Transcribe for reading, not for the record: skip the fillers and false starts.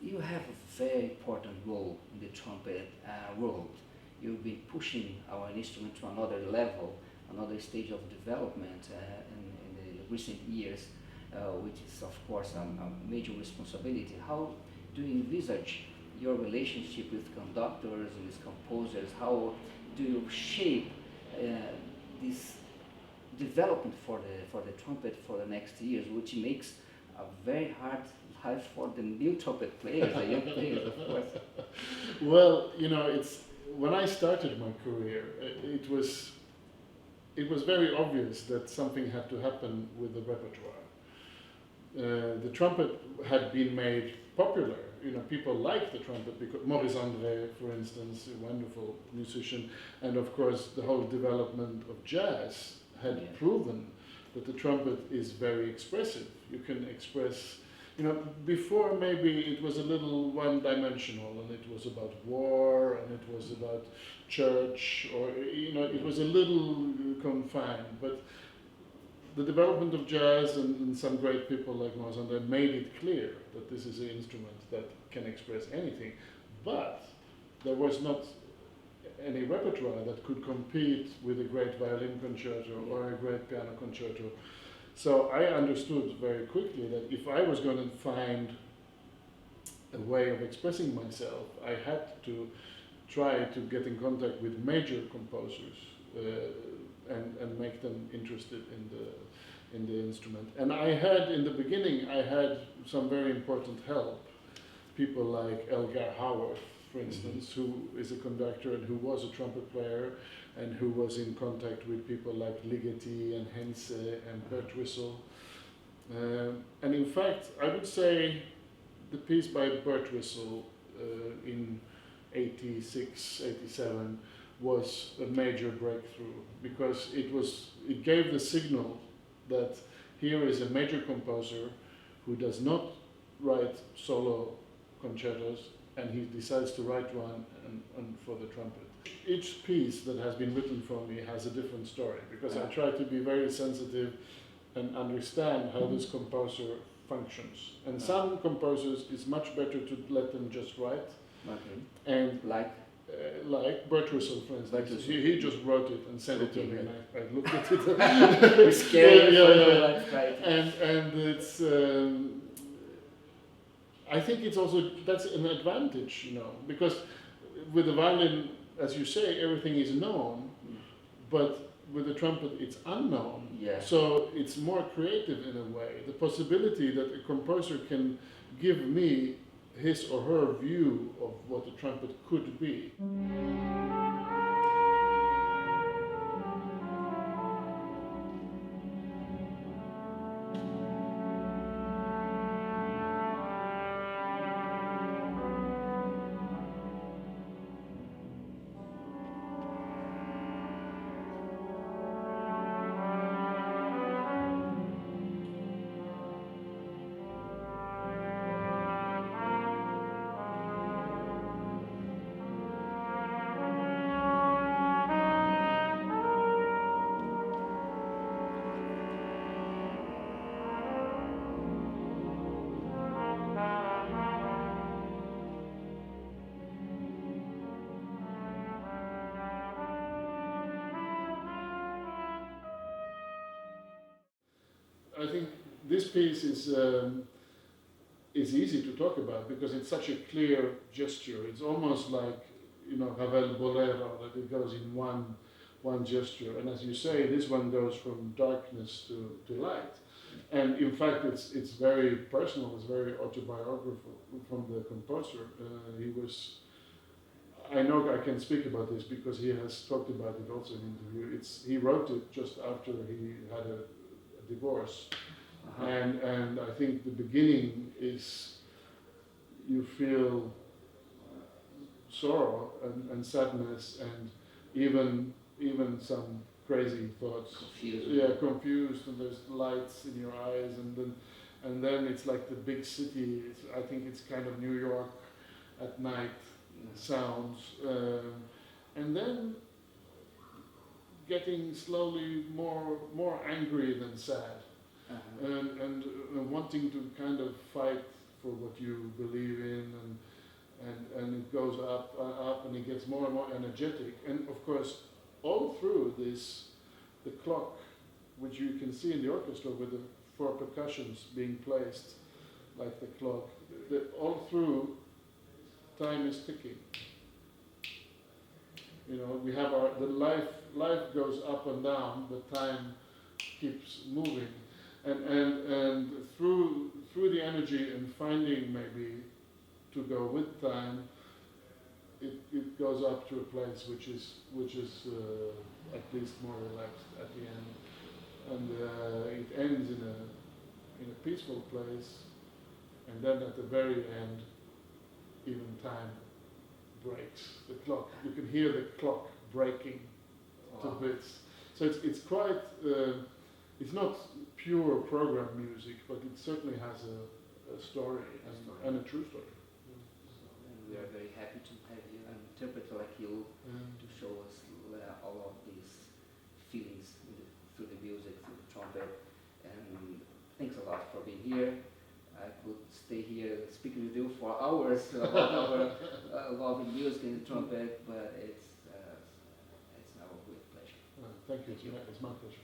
you have a very important role in the trumpet world. You've been pushing our instrument to another level, another stage of development in the recent years, which is of course a major responsibility. How do you envisage your relationship with conductors, with composers? How do you shape this development for the trumpet for the next years, which makes a very hard life for the new trumpet players, the young players, of course? Well, it's when I started my career, it was very obvious that something had to happen with the repertoire. The trumpet had been made popular. People liked the trumpet because Maurice André, for instance, a wonderful musician, and of course the whole development of jazz had proven that the trumpet is very expressive. You can express, before maybe it was a little one-dimensional, and it was about war, and it was about church, or it was a little confined. But the development of jazz and some great people like Maurice André made it clear that this is an instrument that can express anything. But there was not any repertoire that could compete with a great violin concerto or a great piano concerto. So I understood very quickly that if I was going to find a way of expressing myself, I had to try to get in contact with major composers and make them interested in the instrument. And I had, in the beginning, I had some very important help. People like Elgar Howarth, for instance, who is a conductor and who was a trumpet player, and who was in contact with people like Ligeti and Hense and Bert Wissel. And in fact, I would say the piece by Bert Wissel in 86, 87 was a major breakthrough, because it gave the signal that here is a major composer who does not write solo concertos, and he decides to write one and for the trumpet. Each piece that has been written for me has a different story, because I try to be very sensitive and understand how this composer functions. And some composers, it's much better to let them just write. Okay. And like Bert Wissel, for instance, he just wrote it and sent it to me, and I looked at it. It's scary. And it's. I think it's also, that's an advantage, because with the violin, as you say, everything is known, but with the trumpet it's unknown. Yeah. So it's more creative in a way. The possibility that a composer can give me his or her view of what the trumpet could be. I think this piece is easy to talk about because it's such a clear gesture. It's almost like, Ravel Bolero, that it goes in one gesture. And as you say, this one goes from darkness to light. And in fact, it's very personal. It's very autobiographical from the composer. I know I can speak about this because he has talked about it also in an interview. He wrote it just after he had a divorce. Uh-huh. And I think the beginning is you feel sorrow and sadness and even some crazy thoughts. Confused, and there's lights in your eyes, and then it's like the big city. I think it's kind of New York at night sounds, and then getting slowly more angry than sad, uh-huh. and wanting to kind of fight for what you believe in, and it goes up, and it gets more and more energetic. And of course, all through this, the clock, which you can see in the orchestra with the 4 percussions being placed like the clock, all through, time is ticking. You know, we have the life goes up and down, but time keeps moving, and through the energy and finding maybe to go with time, it goes up to a place which is at least more relaxed at the end, and it ends in a peaceful place, and then at the very end, even time breaks. The clock, you can hear the clock breaking to bits. So it's quite, it's not pure program music, but it certainly has a story and a true story. And we are very happy to have you, an interpreter like you, to show us all of these feelings through the music, through the trumpet. And thanks a lot for being here. I could stay here speaking with you for hours about our love in music and trumpet, but it's now a great pleasure. Thank you. It's my pleasure.